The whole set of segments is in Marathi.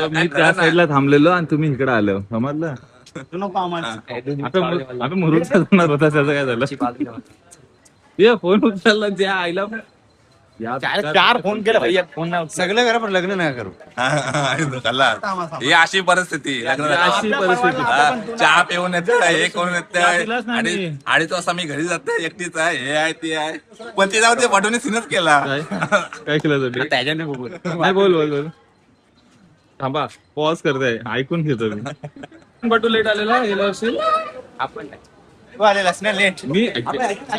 मी त्या साईडला थांबलेलो आणि तुम्ही इकडे आलो, समजलं? आता मुरुड जाणार होता, त्याचं काय झालं? ये फोन उचलला त्या आईला. चार फोन केला भाई, फोन सगळं करा पण लग्न नाही करू. ही अशी परिस्थिती, अशी परिस्थिती. चहा पिऊन येते, हे करून येते, अडीच वाजता मी घरी जाते, एकटीच आहे, हे आहे ते आहे. पण ते जाऊ ते बटोने सीनच केला. काय केलं तुम्ही? त्याच्याने बोल नाही, बोल बोल बोल. थांबा, पॉज करताय, ऐकून घेतो मी. बटू लेट आलेला गेल्या वर्षी. आपण आलेलास ना लेट. मी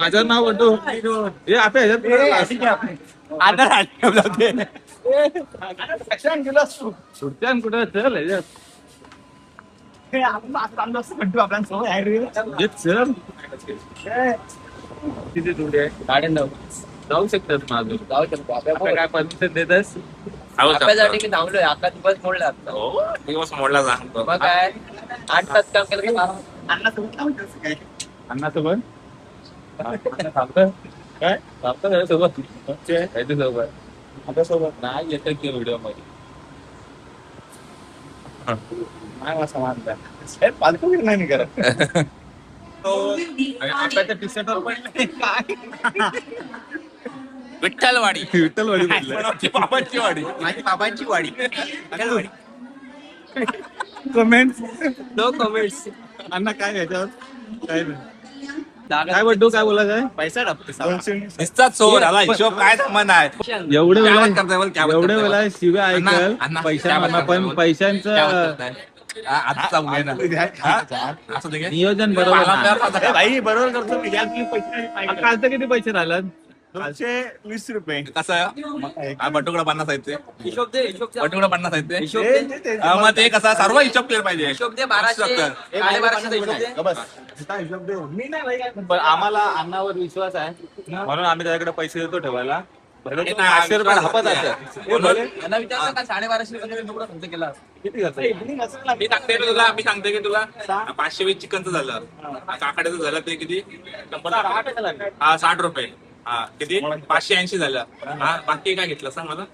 माझं नाव बटू. हे आता ह्याच्यात सुट्ट्या कुठं चल ह्याच्यात. चल किती दूर आहे? गार्डन जाऊ शकतात माझं. जाऊ शकतो आता काय परमिशन देतस? आपल्यासाठी की थांबलोय आता, दिवस मोडला आता. दिवस मोडला सांगतो. मग काय 8 तास काम केलं की अण्णा सोबत थांबतं काय? थांबतं काय सोबत? काहीतरी सोबत आता सोबत नाही येतं की व्हिडिओ मध्ये. नाही मला समानता पालखू नाही करत. आताच्या टी-शर्टवर पण विठ्ठलवाडी. विठ्ठलवाडी बाबांची वाडी. माझी बाबांची वाडी. कमेंट्स. No comments. अण्णा काय ह्याच्यावर काय नाही. काय बड्डू काय बोलायचं आहे? पैसा नुसता चोर आला, हिशोब काय संबंध आहे? एवढे काय वेळा करताय बोल, काय एवढे करताय वेळा बोल? शिव्या ऐकल अण्णा, पैसा काय पण बोल? पैशांचं आता सांगू घे ना. असं दे घे. नियोजन बरोबर नाही. भाई बरोबर करतो मी. कालचं किती पैसे राहिलात? 220 रुपये. कसं बटुकडा 50 आहेत ते. हिशोब दे, हिशोब दे. बटुकडा 50 आहेत ते. हिशोब दे. मग ते कसं सर्व हिशोब क्लिअर पाहिजे. हिशोब दे 1200. 1200 हिशोब दे. पण आम्हाला अण्णावर विश्वास आहे म्हणून आम्ही त्याच्याकडे पैसे देतो ठेवायला. नाही, 500 रुपये हपत असतात. यांना विचारलं का 1250 रुपये तुकडा खर्च केला? किती खर्च? मी सांगते की तुला 520 चिकनचं झालं, काकड्याचं झालं ते किती? 60 रुपये. हा किती? 580 झालं. हा बाकी काय घेतलं सांग मला.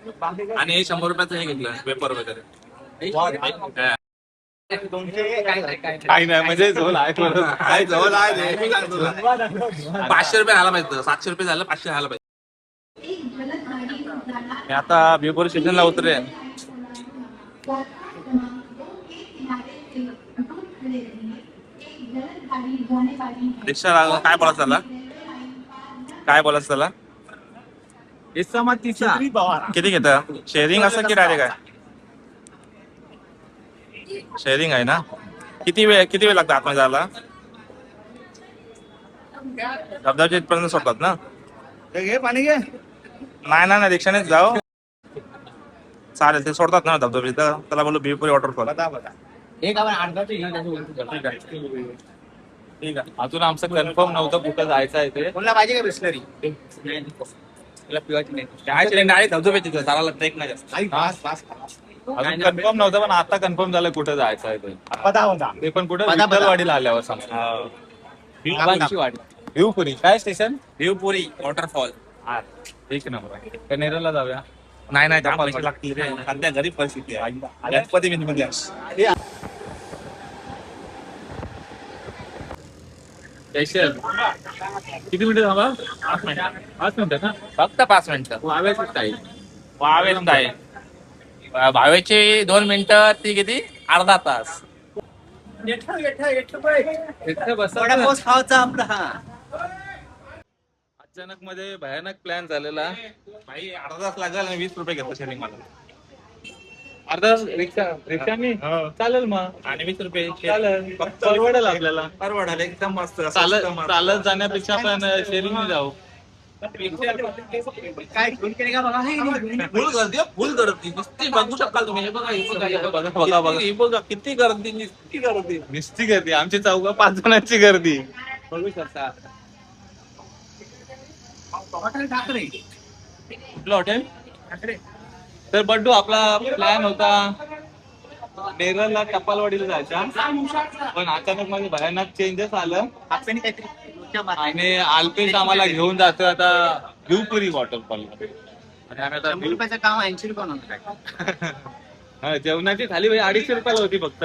आणि हे 100 रुपयाचं हे घेतलं पेपर वगैरे. काही नाही म्हणजे जवळ आहे. काय जवळ आहे ते, मी सांगतो तुला. 500 रुपये झाला पाहिजे, 700 रुपये झालं, 500 झालं पाहिजे. मी आता बिपोर स्टेशनला उतरे. रिक्षा काय बोलायचं त्याला? काय बोलायचं त्याला? किती घेतं? शेअरिंग असं की डायरेक्ट आहे? शेअरिंग आहे ना. किती वेळ लागतो आतमध्ये जायला? धबधब्याच्या इथपर्यंत सोडतात ना? घे पाणी घे. नाही रिक्षानेच जाऊ. चालेल, ते सोडतात ना धबधबे. त्याला बोलू बिपुरी वॉटरफॉल. एक आपण 8 ठीक आहे. अजून आमचं कन्फर्म नव्हतं कुठं जायचं आहे ते. कोणाला पाहिजे का बिस्लरी? पिवायची नाही. काय डायरेक्ट धबधबे तिथं चालायला ट्रेक नाही जास्त. अजून कन्फर्म नव्हतं पण आता कन्फर्म झालं कुठं जायचं आहे ते. ते पण कुठं विठ्ठलवाडीला आल्यावर सांग. बाबांची वाडी. भिवपुरी काय स्टेशन? भिवपुरी वॉटरफॉल. एक नंबर आहे. कनेराला जाऊया. नाही त्या पैसे लागतील रे. सध्या गरीब परिस्थिती आहे. गणपती मध्ये किती मिनिटं थांबा? 5 मिनिटं ना. फक्त 5 मिनिटं. वाव्याचं स्टाईल. भावेच आहे. भावेचे 2 मिनिटं, ती किती? अर्धा तास. अचानक मध्ये भयानक प्लॅन झालेला. भाई अर्धा तास लागेल आणि 20 रुपये घेतो शेअरिंग मला. अर्धा रिक्षाने चालेल मग. आणि 20 रुपये चालेल, परवडेल आपल्याला. परवडेल एकदम मस्त. चालत जाण्यापेक्षा आपण शेअरिंगने जाऊ. काय घेऊन केले का बघा. फुल गर्दी नुसती बघू शकाल तुम्ही. हे बघा किती गर्दी, निस्ती गर्दी. आमची 4-5 जणांची गर्दी बघू शकता. ठाकरे. कुठलं हॉटेल? तर बड्डू आपला प्लॅन होता नेरळला टपालवाडीला जायचा, पण अचानक मध्ये भयानक चेंजेस आलं आणि अल्पेश आम्हाला घेऊन जातो आता भिवपुरी वॉटरफॉल. आणि आम्ही आता रुपयाचं काम 80 रुपये होणार. हा, जेवणाची थाली भाई 250 रुपयाला होती फक्त.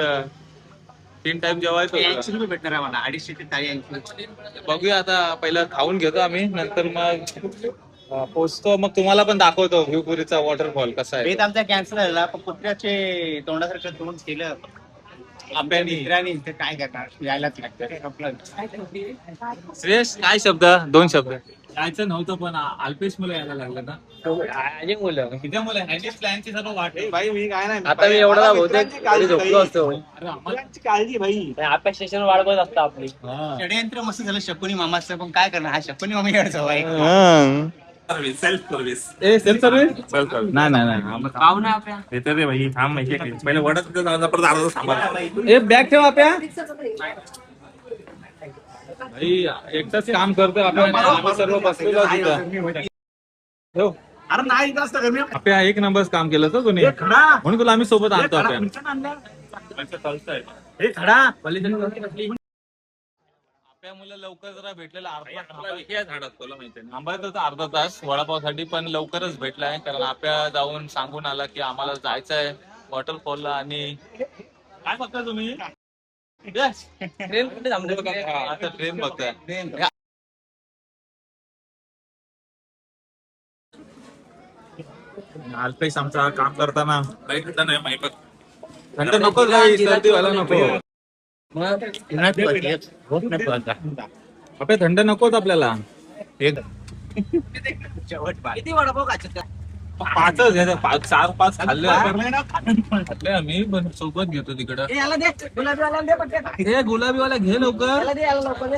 3 टाइम जेवायचं 80 रुपये भेटणार आहे मला. 250 ची थाळी 80. बघूया आता. पहिलं खाऊन घेतो आम्ही, नंतर मग पोचतो, मग तुम्हाला पण दाखवतो भिवपुरीचा वॉटरफॉल कसा आहे. बेत आमचा कॅन्सल झाला, पण कुत्र्याचे तोंडासारखं तोंड केलं आंब्यानी. मित्रांनी. ते काय करणार, यायलाच लागतं आपलं. श्रेयस काय शब्द, 2 शब्द. जायचं नव्हतं पण अल्पेश मुलं यायला लागलं ना. मुलं किती मुलं प्लॅनची सर्व वाट आहे. भाई मी काय नाही, आता मी एवढा बहुतेक झोपलो असतो. मुलांची काळजी भाई. आपल्या स्टेशन वाट बघत असतं आपली. षडयंत्र मस्त झालं शकुनी मामाचं, पण काय करणार, हा शकुनी मामा यायचा भाई. Self service. ए सेल्फ सर्व्हिस. Self service. नाही नाही पाहू ना आपल्या. येते रे भाई, थांब माहिती पहिले वडत परत अर्धा तास थांबा. ए बॅग ठेव आपल्या. भाई एकटाच काम करतोय आपण, आम्ही सर्व बसलेलो तिथं. ठेव. अरे नाही जास्त गरमी. आपल्या 1 नंबर काम केलं तर कोणी, म्हणून तुला आम्ही सोबत आणतो आपण. हे खडा आपल्या मुलं लवकर जरा भेटलेला अर्धा झाडात तुला माहिती आहे, थांबायचं होतं अर्धा तास वडापावसाठी, पण लवकरच भेटलाय कारण आपल्या जाऊन सांगून आला की आम्हाला जायचं आहे वॉटरफॉलला. आणि काय बघताय तुम्ही? ट्रेन कुठे थांबली? आता ट्रेन बघताय. अल्पेश आमचा काम करताना नाही माहिती. थंड नको, सर्दी व्हायला नको. आपल्या थंड नकोच आपल्याला. किती वडापाव खायचं? 5च घ्यायचं, 4-5 खाल्ले आम्ही, पण सोबत घेतो तिकडं. याला दे, गुलाबीवाला दे पटकन. हे गुलाबीवाला घे लवकर. याला दे, याला लवकर दे.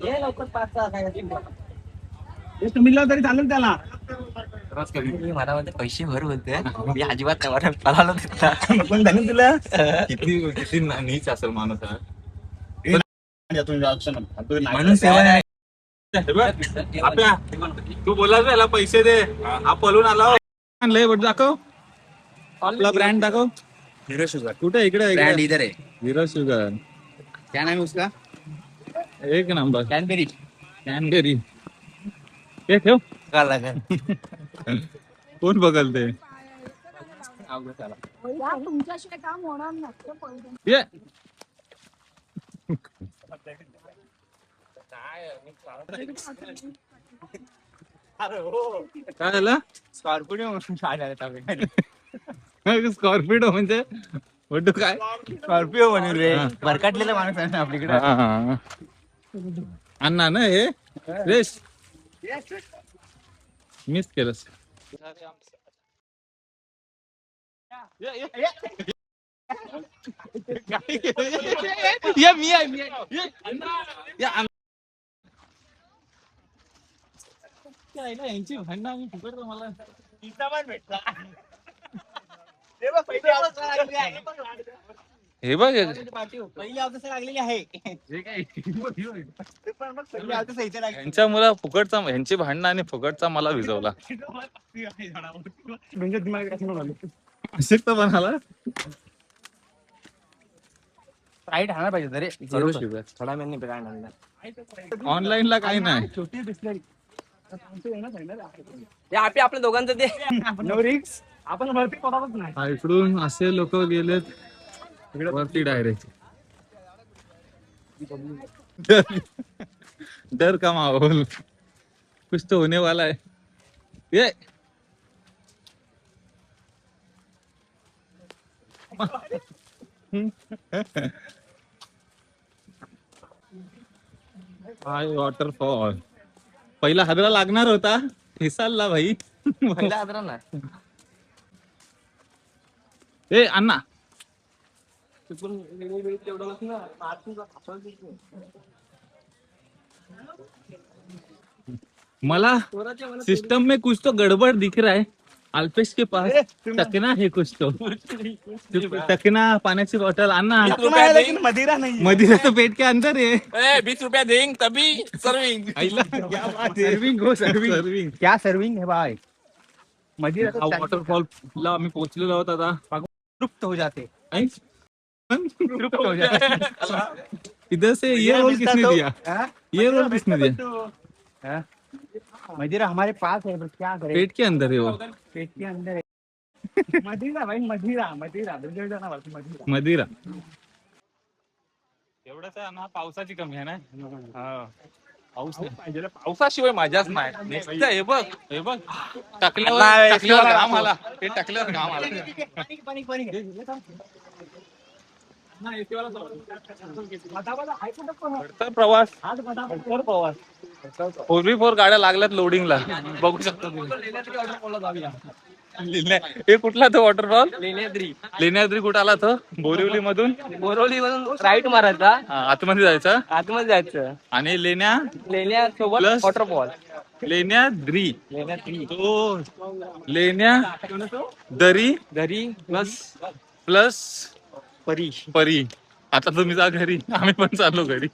हे लवकर 5-6 खायला. तुम्ही तरी चालेल त्याला. मला म्हणते पैसे भर होते, मी अजिबात नाही पळालो तिथला. पण झालं तुला किती नीच असेल माणूस हा. म्हणून सेवा नाही. आपल्या तू बोला याला पैसे दे, हा पळून आला. आणलंय बट दाखव, आपला ब्रँड दाखव. हिरो शुगर कुठे? इकडे ब्रँड इधर है. Hero sugar. क्या नाम है उसका? 1 नंबर. कॅनबेरी. कॅनबेरी. हे ठेव. कोण बघल ते. तुमच्याशिवाय काम होणार नाही. ये. काय झालं? स्कॉर्पिओ स्कॉर्पिओ म्हणजे वड्डू काय? स्कॉर्पिओ म्हणून रे, हा. भरकटलेला माणूस आहे ना आपल्याकडे. अण्णा ना हे रेस मिस केलंस. यांची भांडणं आम्ही फुकट मला हे बघ पहिली अवतस लागलेली आहे. यांच्या मुला फुकटचा, ह्यांची भांडणं आणि फुकटचा मला विजवला. अशक्त बनाला राईट हाणार पाहिजे तरी. थोडा महिने काय म्हणणार. ऑनलाईन ला काही नाही. छोटी बिस्लरी आपल्या दोघांचं ते. नो रिक्स. आपण वरती पडतच नाही. हा, इकडून असे लोक गेलेत वरती डायरेक्ट. डर का माहौल कुछ तो होने वाला है. ये हाय वॉटरफॉल. पहिला हादरा लागणार होता, फिसालला भाई. पहिला आदरा ना. ए अण्णा मला सिस्टम में कुछ तो गड़बड़ दिख रहा है. अल्पेश के पास टकना है कुछ तो. टकना, पाण्याची बॉटल. अण्णा मदिरा नाही. मदिरा तो पेट के अंदर है. 20 रुपया देंगे तभी सर्विंग. सर्विंग हो सर्विंग. क्या सर्विंग है भाई. मदिरा वॉटरफॉल ला आम्ही पोहोचलेलो आहोत आता. तृप्त हो जाते तृप्त हो जाए। इधर से ये रोल किसने दिया? ये रोल किसने दिया? मदिरा हमारे पास है, बस क्या करें, पेट के अंदर है वो, पेट के अंदर है। मदिरा भाई, मदिरा मदिरा मदिरा मदिरा. एवढंच आहे ना, पावसाची कमी आहे ना. पाऊस नाही. पावसाशिवाय मजाच नाही. नुसतं हे बघ टाकल्यावर घाम आला, ते टाकल्यावर घाम आला. तर प्रवास 4x4 गाड्या लागल्यात लोडिंगला, बघू शकता तुम्ही. हे कुठला तो वॉटरफॉल? लेण्याद्री कुठं आला तो? बोरिवली मधून राईट मारायचा, आतमध्ये जायचं आतमध्ये जायचं आणि लेण्यासोबत Plus- वॉटरफॉल. लेण्याद्री लेण्याद्री तो लेण्या दरी घरी प्लस प्लस परी. परी. आता तुम्ही जा घरी, आम्ही पण चाललो घरी.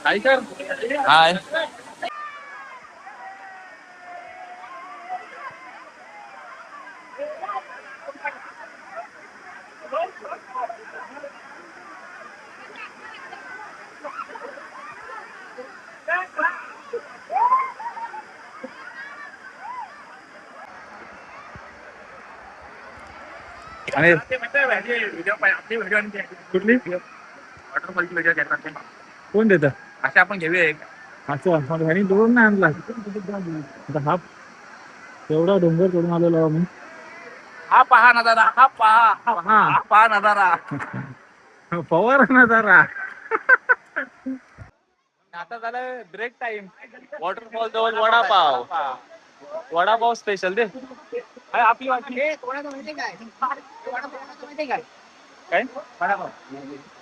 Hi sir. हाय. आणि कुठली वॉटरफॉलची व्हिडिओ घेतात ते. कोण देतं? असे आपण घेऊया एक. असं ह्यानी डोंगर नाही आणला. आता हा एवढा डोंगर चढून आलेलो आहो मी. हा पहा नजारा, हा पहा नजारा. पवार नजारा. आता झालं ब्रेक टाइम. वॉटरफॉल जवळ वडापाव स्पेशल दे. आपली काय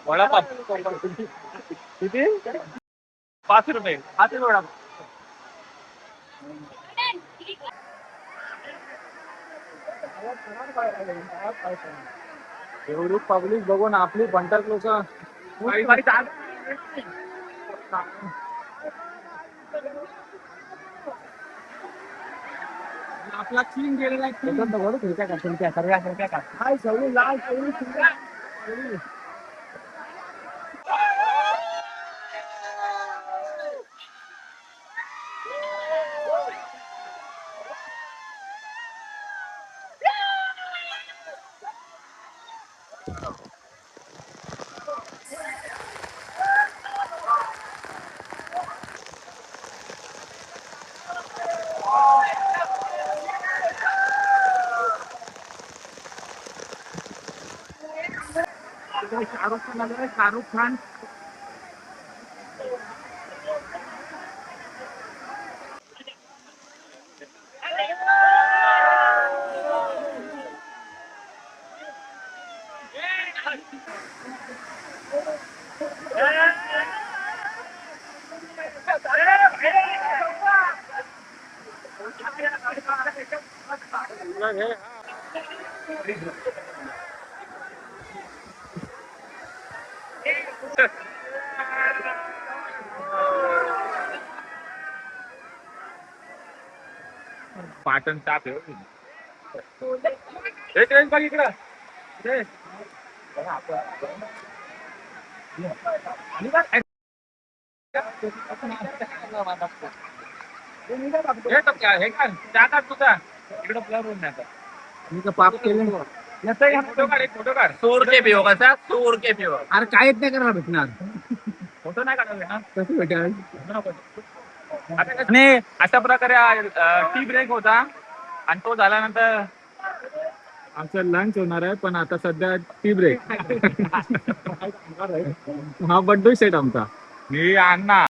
वडापाव किती? 5 रुपये. वडापाव. एवढी पब्लिक बघून आपली बंटर लोक आपला क्लीन गेलेला शाहरुख खान. पाटण ताप आहे. बघ इकडं. पाप केलं. फोटो काढ. 100 रुपये पिओ कसा 100 रुपये पिओ. अरे काहीच नाही करायला भेटणार. फोटो नाही काढायला ना. कसं भेटेल? आणि अशा प्रकारे टी ब्रेक होता आणि तो झाल्यानंतर आमचं लंच होणार आहे. पण आता सध्या टी ब्रेक. हा बड्डू सेट आमचा. मी अण्णा.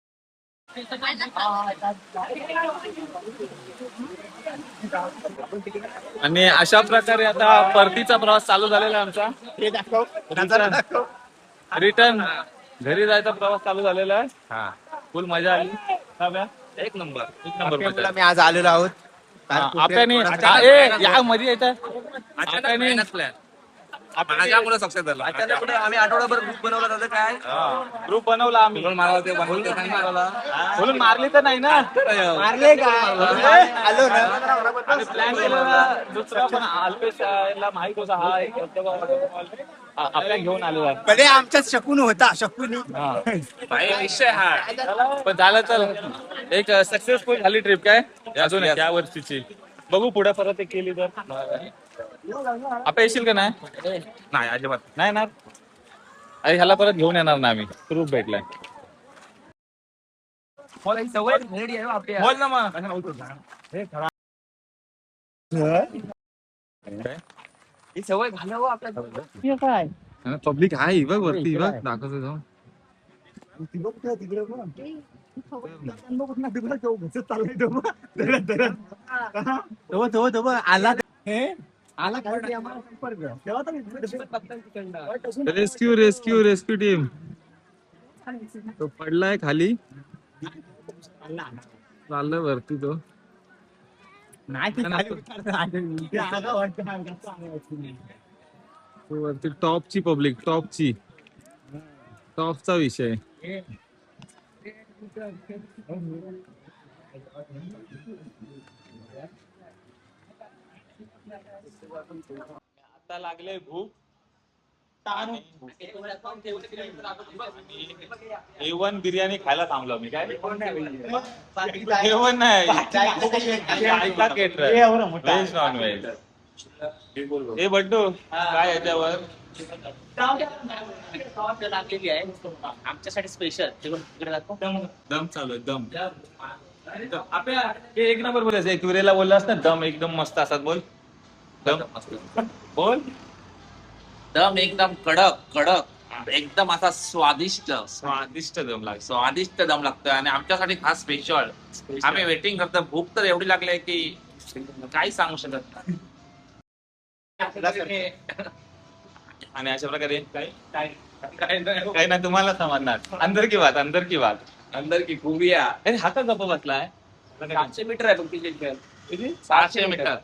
आणि अशा प्रकारे आता परतीचा प्रवास चालू झालेला आहे आमचा. रिटर्न घरी जायचा प्रवास चालू झालेला आहे. हा फुल मजा आली. एक नंबर मजा. आम्ही आज आलेलो आहोत. आपल्याने या मध्ये येत माझ्यामुळे सक्सेस झाला. आम्ही आठवडाभर ग्रुप बनवला होता काय ग्रुप बनवला आम्ही. म्हणून मला ते बनवलं नाही मला. बोलून मारली तर नाही ना. मारले का आलो ना आणि प्लॅन केलेला दुसरा पण अल्पेशला माहित होता हा एक आपल्या घेऊन आलेला. पहिले आमच्यात शकून होता शकून भाई विषय हा पण झालं तर एक सक्सेसफुल झाली ट्रिप काय अजून yes. त्या वर्षीची. बघू पुढे परत एक केली तर. आपण येशील का नाही? नाही अजिबात नाही ना. अरे ह्याला परत घेऊन येणार ना आम्ही. प्रूफ भेटलाय. सवय घरी आहे आपल्या. बोल ना मग. ही सवय घालावं आपल्या. पब्लिक आहे बघ वरती बघ दाखवतो जाऊन. आला आला काय आम्हाला संपर्क तेव्हा तर रेस्क्यू रेस्क्यू रेस्क्यू टीम. तो पडलाय खाली. चाललं वरती तो. नाही ती खाली उतरते. ती आगा वाटते. वरती टॉपची पब्लिक टॉपची टॉपचा विषय. आता लागले भूक. A1 बिर्याणी खायला थांबलो मी. काय A1 नाही व्हेज नॉन व्हेज. हे बड्डू काय याच्यावर आमच्यासाठी स्पेशल दम चालू आहे. दम आपल्या हे एक नंबर बोलायचं. एक विरेला बोललास ना दम एकदम मस्त असतात. बोल दम बोल. दम एकदम कडक कडक एकदम असा स्वादिष्ट स्वादिष्ट दम लागतो. स्वादिष्ट दम लागतोय आणि आमच्यासाठी खास स्पेशल. आम्ही वेटिंग करतो. भूक तर एवढी लागली आहे की काही सांगू शकत नाही. आणि अशा प्रकारे काही नाही तुम्हाला समजणार. अंदर की बात अंदर की बात. अंदर की खुबिया. अरे हा का गप्प बसलाय. 700 मीटर आहे बघ तिथे. 700 मीटर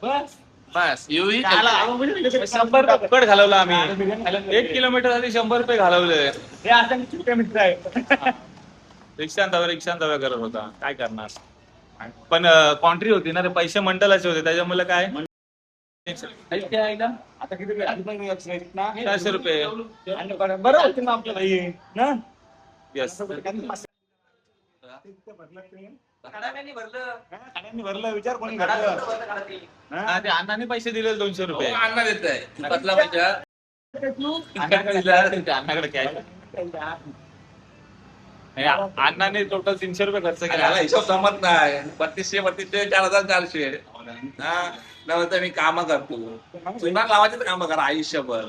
बस युही 100 रुपये फुकट घालवला आम्ही. 1 किलोमीटर साठी 100 रुपये घालवले. हे आता छोटे मित्र आहे. रिक्षान दव्या करत होता. काय करणार. पण कॉन्ट्री होती ना रे. पैसे मंडळाचे होते त्याच्यामुळे काय आता किती वेळ? 400 रुपये. बरं होते ना आपल्या भाई ना. येस भरलं विचार कोणी घडलं. ते अण्णाने पैसे दिले 200 रुपये. अण्णा देत आहे बदला पाहिजे. अण्णाकडे कॅश. अण्णाने टोटल 300 रुपये खर्च याला केला. हिशोब जमत नाही. 3200 4400 हा. नंतर मी काम करतो. तुम्हाला लावायचे तर काम करा आयुष्यभर.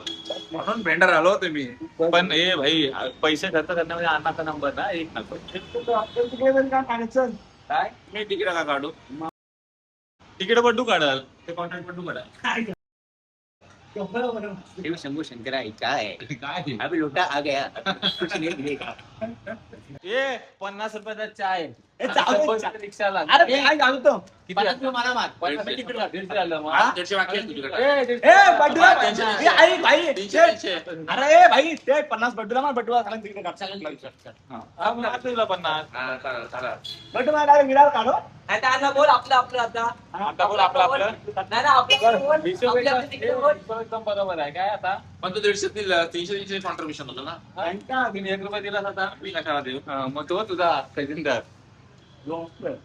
म्हणून भेंडर आलो तुम्ही. पण हे भाई पैसे खर्च करण्यामध्ये अण्णाचा नंबर ना एक नको. काय मी तिकीट का काढू. तिकीट बड्डू काढाल. ते कॉन्ट्रॅक्ट बड्डू काढाल. शंभू शंकरा काय काय अभी लोटा आ गया कुछ नहीं मिलेगा. ए 50 रुपयाचा चाय. रिक्षाला अरे काय घालतो किती मला मार. 150 आलं मग. 800 बाकी आहे तुझ्याकडे. ए बड्डूला ए, आई भाई 300. अरे ए भाई ते 50 बड्डूला मार. बड्डूला सांग तिकडे हा, मग तुला 50. हा, चला. बड्डू मला डायरेक्ट विरार काढो. आता बोल आपलं आता आता बोल आपलं नाही ना आपलं हिशोब एकदम बरोबर आहे. काय आता पण तू 150 दिलं. 300 कॉन्ट्रीब्युशन होतं ना. का तुम्ही 1 रुपये दिलास आता. मी कशाला देऊ. मग तो तुझा खजिनदार. 200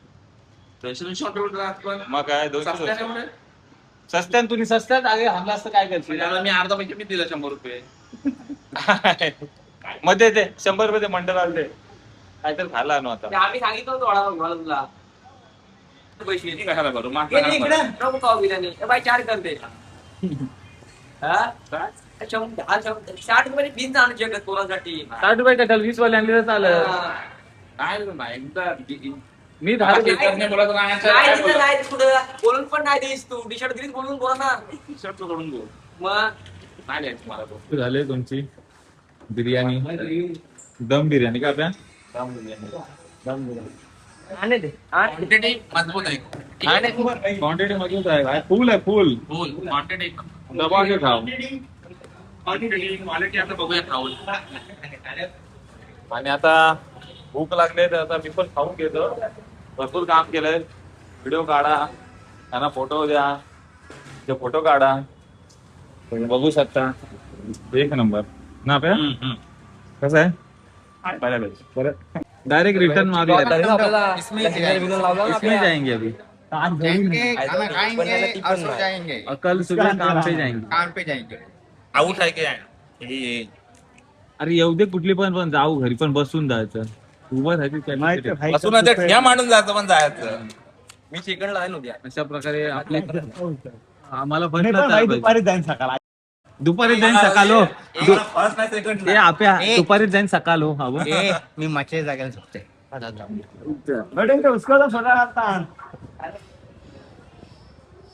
कॉन्ट्रीब्युशन पण मग काय 200 सस्त्याने एवढे? सस्त्यान तुम्ही सस्त्यात आगे हमला असतं काय करशील. त्याला मी अर्धा पैसे मी दिला 100 रुपये. मध्ये ते 100 रुपये ते मंडळाला ते काहीतरी खायला आणू आता. आम्ही सांगितलं होतं वडा तुला पैसे मी कशाला करू. माफ ये करा इकडे मला. नको खाऊ बिर्याणी. ए बाई चार करते हा 60 रुपये बीन आणू शकत पोरांसाठी. 60 रुपये कशाला 20 वाले आणले तर चालेल. काय नाही एकदा मी 10 रुपये नाही बोलायचं नाही. नाही काय दिलं बोलू? नाही पुढं बोलून पण नाही देईस तू. टी शर्ट दिलीस बोलून बोला ना. शर्ट सोडून घेऊ. मग नाही द्यायचं मला तो. झाले तुमची बिर्याणी. दम बिर्याणी का आपल्या आणे दे क्वांटिटी मजबूत आहे. क्वांटिटी मजबूत आहे. फुल आहे फुल. फुल क्वांटिटी दबा के खाओ. क्वालिटी आता बघूया खाऊन. आणि आता भूक लागले तर आता मी पण खाऊन घेतो. भरपूर काम केलंय. व्हिडिओ काढा, त्यांना फोटो द्या, ते फोटो काढा. तुम्ही बघू शकता. एक नंबर ना आपल्या कसं आहे डायरेक्ट रिटर्न मारूया. इसमें जाएंगे अभी जाएंगे, खाना खाएंगे और सो जाएंगे, कल सुबह काम पे जाएंगे. काम पे जाएंगे. आऊट आहे की अरे येऊ दे कुठली पण जाऊ घरी पण बसून जायचं. उभं राहायचं बसून आता ठ्या मांडून जायचं पण जायचं. मी चिकन लाईन उद्या. अशा प्रकारे आपले आम्हाला पण दुपारी जाईन सकाळ. दुपारी जाईन सकाळ हो. फर्स्ट नाही सेकंड ए आपल्या दुपारी जाईन सकाळ हो. हवं मी मच्छी जागेला झोपते.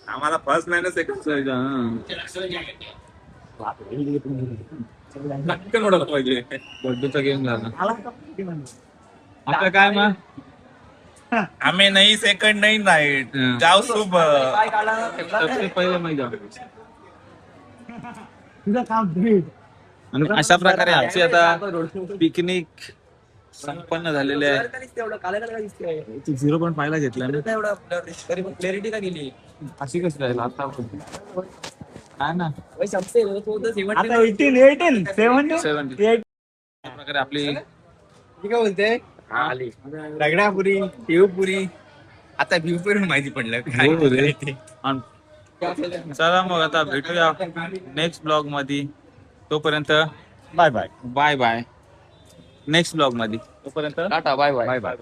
आम्हाला फर्स्ट नाही ना सेकंड नक्की नोडलं पाहिजे. बड्डूचा गेम झाला. आपलं काय मग आम्ही नाही सेकंड नाही नाईट जाऊ सुपर. काय काढला ठेवला काय? सबसे पहिले माहिती आणि अशा प्रकारे आमची आता पिकनिक संपन्न झालेली आहे. तेवढं काळं काळं दिसतंय. 0 पण पाहायला घेतला ना. एवढं क्लॅरिटी का गेली? अशी कशी राहील आता काय ना वय संपते तो तर 70 प्रकारे आपली काय बोलते रगडापुरी शिवपुरी. आता भिवपुरी माहिती पडलं काय हो रे. ते. आणि चला मग आता भेटूया नेक्स्ट ब्लॉग मध्ये. तोपर्यंत bye bye. Bye bye. Next blog मध्ये तोपर्यंत टाटा बाय बाय. Bye bye.